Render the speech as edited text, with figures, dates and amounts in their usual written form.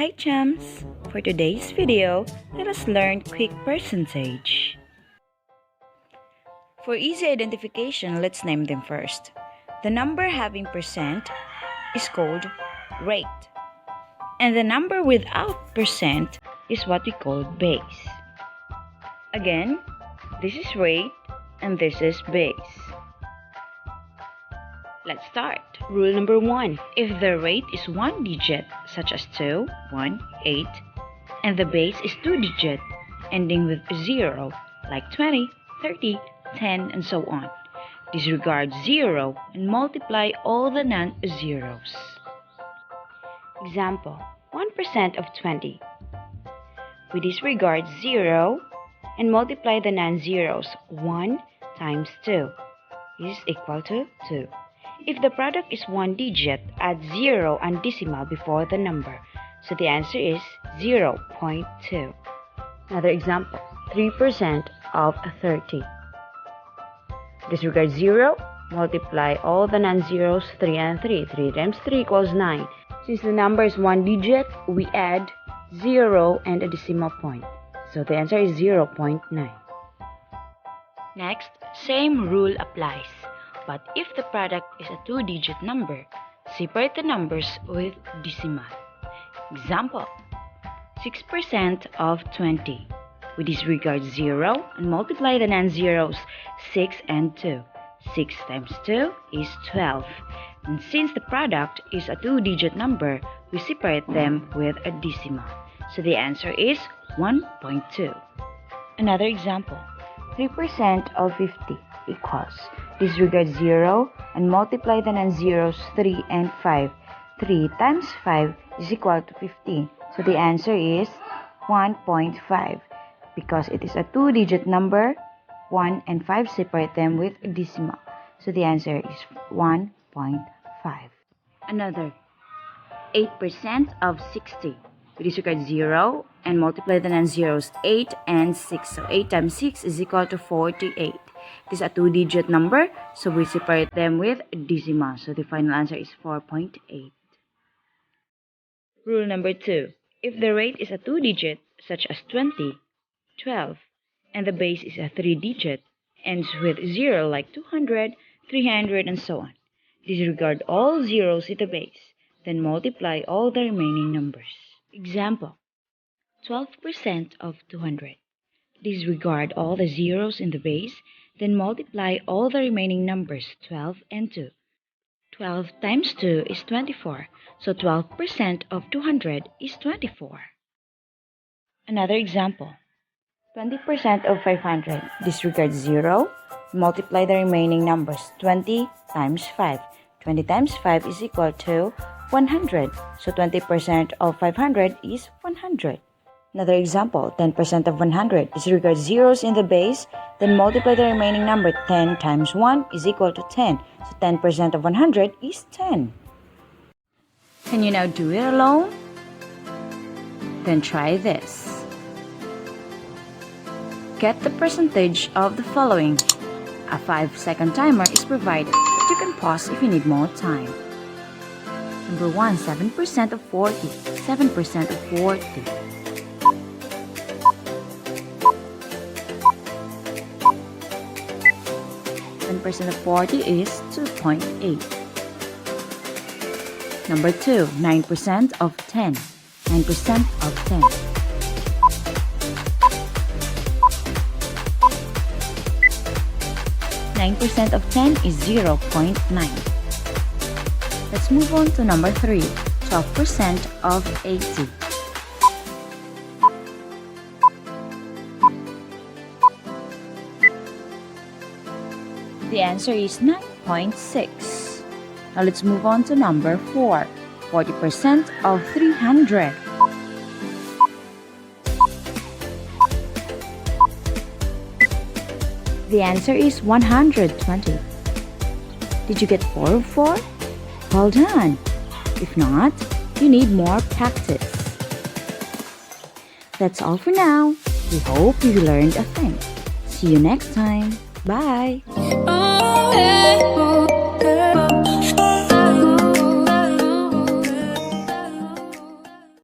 Hi Chums! For today's video, let us learn quick percentage. For easy identification, let's name them first. The number having percent is called rate. And the number without percent is what we call base. Again, this is rate and this is base. Let's start. Rule number 1. If the rate is one digit, such as 2, 1, 8, and the base is two digit, ending with 0, like 20, 30, 10, and so on, disregard 0 and multiply all the non-zeros. Example, 1% of 20. We disregard 0 and multiply the non-zeros. 1 times 2 is equal to 2. If the product is one digit, add 0 and decimal before the number. So the answer is 0.2. Another example, 3% of 30. Disregard 0, multiply all the non-zeros, 3 and 3. 3 times 3 equals 9. Since the number is one digit, we add 0 and a decimal point. So the answer is 0.9. Next, same rule applies. But if the product is a two-digit number, separate the numbers with decimal. Example, 6% of 20. We disregard 0 and multiply the non-zeros 6 and 2. 6 times 2 is 12. And since the product is a two-digit number, we separate them with a decimal. So the answer is 1.2. Another example, 3% of 50 equals, disregard 0 and multiply the non-zeros 3 and 5. 3 times 5 is equal to 15. So the answer is 1.5. Because it is a two-digit number, 1 and 5 separate them with a decimal. So the answer is 1.5. Another, 8% of 60. We disregard 0 and multiply the non-zeros 8 and 6. So 8 times 6 is equal to 48. It is a two-digit number, so we separate them with a decimal. So the final answer is 4.8. Rule number 2. If the rate is a two-digit, such as 20, 12, and the base is a three-digit, ends with 0 like 200, 300, and so on, disregard all zeros in the base, then multiply all the remaining numbers. Example, 12% of 200. Disregard all the zeros in the base, then multiply all the remaining numbers, 12 and 2. 12 times 2 is 24, so 12% of 200 is 24. Another example, 20% of 500. Disregard 0, multiply the remaining numbers, 20 times 5. 20 times 5 is equal to 100, so 20% of 500 is 100. Another example, 10% of 100. Disregard zeros in the base, then multiply the remaining number. 10 times 1 is equal to 10. So 10% of 100 is 10. Can you now do it alone? Then try this. Get the percentage of the following. A 5-second timer is provided, but you can pause if you need more time. Number 1, 7% of 40. 7% of 40. 7% of 40 is 2.8. Number 2, 9% of 10. 9% of 10. 9% of 10 is 0.9. Let's move on to number 3, 12% of 80. The answer is 9.6. Now let's move on to number 4, 40% of 300. The answer is 120. Did you get 4 of 4? Well done. If not, you need more practice. That's all for now. We hope you learned a thing. See you next time. Bye.